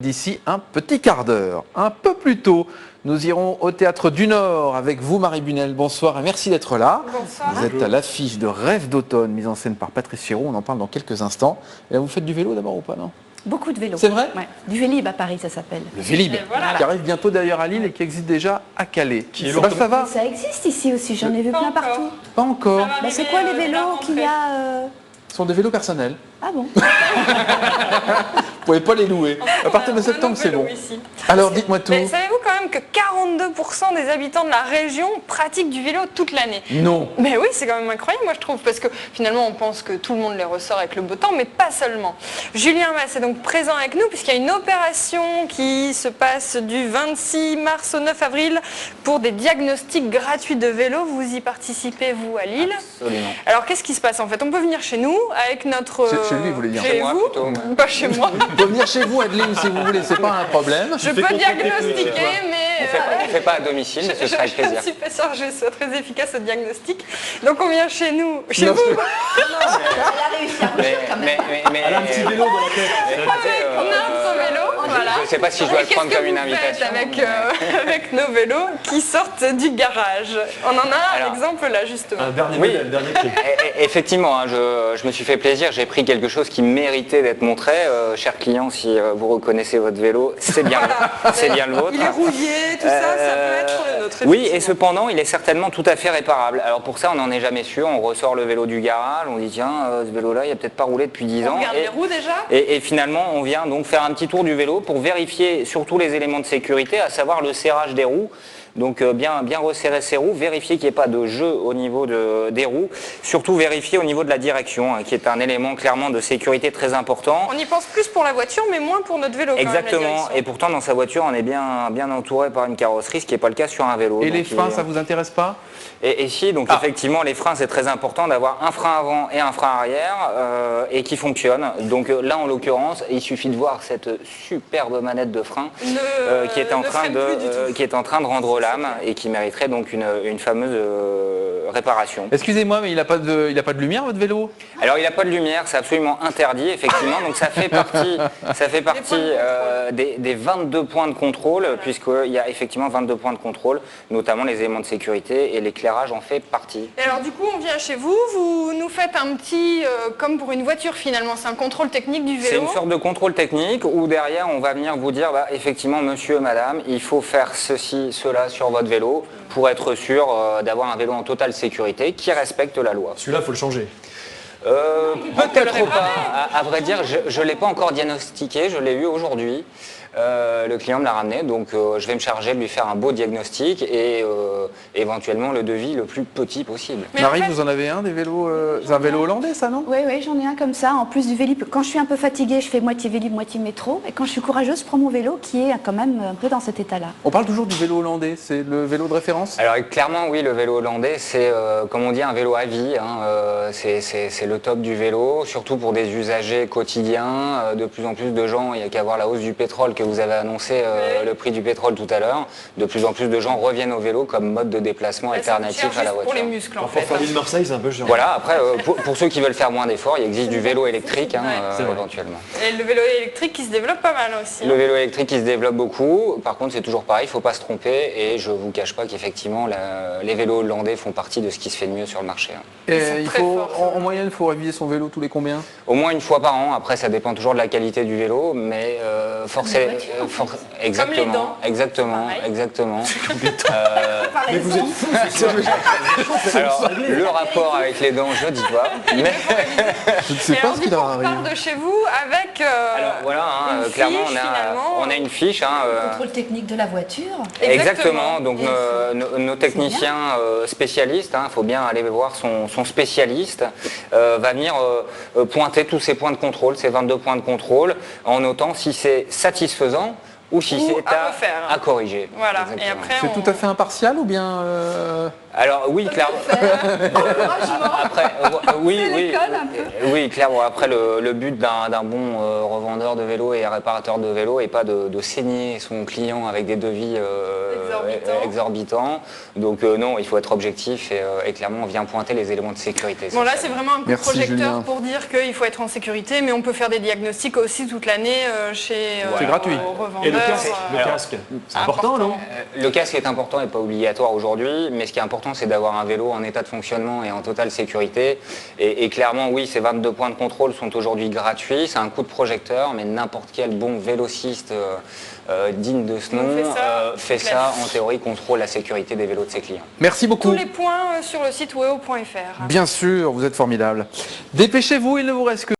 D'ici un petit quart d'heure, un peu plus tôt, nous irons au Théâtre du Nord avec vous, Marie Bunel. Bonsoir et merci d'être là. Bonsoir. Vous êtes à l'affiche de Rêve d'automne, mise en scène par Patrice Chéreau. On en parle dans quelques instants. Et là, vous faites du vélo d'abord ou pas, non? Beaucoup de vélos. C'est vrai? Ouais. Du Vélib à Paris, ça s'appelle. Le Vélib, voilà. qui arrive bientôt d'ailleurs à Lille et qui existe déjà à Calais. Ça va? Ça existe ici aussi, j'en ai vu plein partout. Pas encore. Bah, c'est quoi les vélos qu'il y a Ce sont des vélos personnels. Ah bon? Vous pouvez pas les louer. À partir de septembre, c'est bon. Ici. Alors, dites-moi tout. Mais savez-vous quand même que 42% des habitants de la région pratiquent du vélo toute l'année? Non. Mais oui, c'est quand même incroyable, moi je trouve, parce que finalement on pense que tout le monde les ressort avec le beau temps, mais pas seulement. Julien Masse est donc présent avec nous, puisqu'il y a une opération qui se passe du 26 mars au 9 avril pour des diagnostics gratuits de vélo. Vous y participez, vous, à Lille? Absolument. Alors qu'est-ce qui se passe en fait? On peut venir chez nous avec notre... Chez lui, vous voulez dire? Chez Chez moi, vous, plutôt, ouais. pas chez moi. On peut venir chez vous, Adeline, si vous voulez, c'est pas un problème. Je peux diagnostiquer, mais... On fait pas à domicile, mais ce sera avec Je ne plaisir. suis pas sûre que je sois très efficace au diagnostic. Donc on vient chez nous, chez Non, vous. Elle a réussi à bouger quand même. Elle a un petit vélo dans la tête. On a un petit vélo, voilà. Je ne sais pas si je dois le Et prendre qu'est-ce comme que une vous faites invitation. avec nos vélos qui sortent du garage? On en a Alors, un exemple là justement. Oui, effectivement, hein, je me suis fait plaisir, j'ai pris quelque chose qui méritait d'être montré. Chers clients, si vous reconnaissez votre vélo, c'est bien, c'est bien le vôtre. Il est rouillé, tout ça peut être le nôtre. Oui, et effectivement. cependant, il est certainement tout à fait réparable. Alors pour ça, on n'en est jamais sûr. On ressort le vélo du garage, on dit tiens, ce vélo-là, il n'a peut-être pas roulé depuis 10 On ans. regarde les roues déjà. Et finalement, on vient donc faire un petit tour du vélo pour vérifier surtout les éléments de sécurité, à savoir le serrage des roues. Donc bien resserrer ses roues, vérifier qu'il n'y ait pas de jeu au niveau des roues, surtout vérifier au niveau de la direction, hein, qui est un élément clairement de sécurité très important. On y pense plus pour la voiture, mais moins pour notre vélo. quand même, la Exactement, direction. et pourtant dans sa voiture, on est bien entouré par une carrosserie, ce qui n'est pas le cas sur un vélo. Et Donc, les freins, ça vous intéresse pas? Et si, donc effectivement, les freins, c'est très important d'avoir un frein avant et un frein arrière et qui fonctionnent. Donc là, en l'occurrence, il suffit de voir cette superbe manette de frein qui est en train de rendre l'âme et qui mériterait donc une fameuse réparation. Excusez-moi, mais il n'a pas de lumière, votre vélo? Alors, il n'a pas de lumière, c'est absolument interdit, effectivement. Donc ça fait partie des 22 points de contrôle, puisqu'il y a effectivement 22 points de contrôle, notamment les éléments de sécurité, et l'éclairage en fait partie. Et alors du coup, on vient chez vous, vous nous faites un petit, comme pour une voiture finalement, c'est un contrôle technique du vélo. C'est une sorte de contrôle technique où derrière on va venir vous dire, bah, effectivement monsieur, madame, il faut faire ceci, cela sur votre vélo pour être sûr d'avoir un vélo en totale sécurité qui respecte la loi. Celui-là, il faut le changer. Peut-être pas. À vrai dire, je ne l'ai pas encore diagnostiqué, je l'ai eu aujourd'hui. Le client me l'a ramené, donc je vais me charger de lui faire un beau diagnostic et éventuellement le devis le plus petit possible. Mais Marie, en fait- vous en avez un des vélos? C'est un vélo hollandais, ça, non? Oui, j'en ai un comme ça. En plus du Vélib, quand je suis un peu fatiguée, je fais moitié Vélib, moitié métro. Et quand je suis courageuse, je prends mon vélo qui est quand même un peu dans cet état-là. On parle toujours du vélo hollandais, c'est le vélo de référence? Alors clairement oui, le vélo hollandais c'est comme on dit un vélo à vie, hein, c'est le top du vélo, surtout pour des usagers quotidiens. De plus en plus de gens, il n'y a qu'à voir la hausse du pétrole que vous avez annoncé, le prix du pétrole tout à l'heure. De plus en plus de gens reviennent au vélo comme mode de déplacement Là, ça coûte alternatif cher à la juste voiture. pour les muscles en Pour fait. faire Lille-Marseille, c'est un peu chiant. Voilà, après pour ceux qui veulent faire moins d'efforts, il existe du vélo électrique hein, C'est vrai. éventuellement. Et le vélo électrique qui se développe pas mal aussi. Le vélo électrique il se développe beaucoup, par contre c'est toujours pareil, il ne faut pas se tromper et je ne vous cache pas qu'effectivement les vélos hollandais font partie de ce qui se fait de mieux sur le marché. Hein. Et sont il très faut, forts, en moyenne, il faut réviser son vélo tous les combien? Au moins une fois par an, après ça dépend toujours de la qualité du vélo, mais forcément... dents. Exactement. Mais vous êtes fous, Alors le rapport avec les dents, je dis pas, mais... Je ne sais Et pas alors ce du qui coup, leur on arrive. part de chez vous avec Alors voilà, hein, une clairement fiche, finalement. on a une fiche. Hein, Contrôle technique de la voiture. Exactement, donc Et nos techniciens spécialistes, il faut bien aller voir son spécialiste, va venir pointer tous ces points de contrôle, ces 22 points de contrôle, en notant si c'est satisfaisant ou si Ou c'est à refaire. à corriger. Voilà. Exactement. Et après C'est tout à fait impartial ou bien Alors oui, clairement. Après, oui, clairement. Après, le but d'un bon revendeur de vélo et réparateur de vélo n'est pas de saigner son client avec des devis exorbitants. Donc non, il faut être objectif et clairement on vient pointer les éléments de sécurité. Bon là c'est vraiment un coup de Merci, projecteur Julien. pour dire qu'il faut être en sécurité, mais on peut faire des diagnostics aussi toute l'année chez C'est gratuit. revendeurs. Et le casque, c'est important, non? Le casque est important et pas obligatoire aujourd'hui, mais ce qui est important c'est d'avoir un vélo en état de fonctionnement et en totale sécurité. Et clairement oui, ces 22 points de contrôle sont aujourd'hui gratuits, c'est un coup de projecteur, mais n'importe quel bon vélociste digne de ce nom fait ça, en théorie contrôle la sécurité des vélos de ses clients. Merci beaucoup. Tous les points sur le site weo.fr. Bien sûr, vous êtes formidable. Dépêchez-vous, il ne vous reste que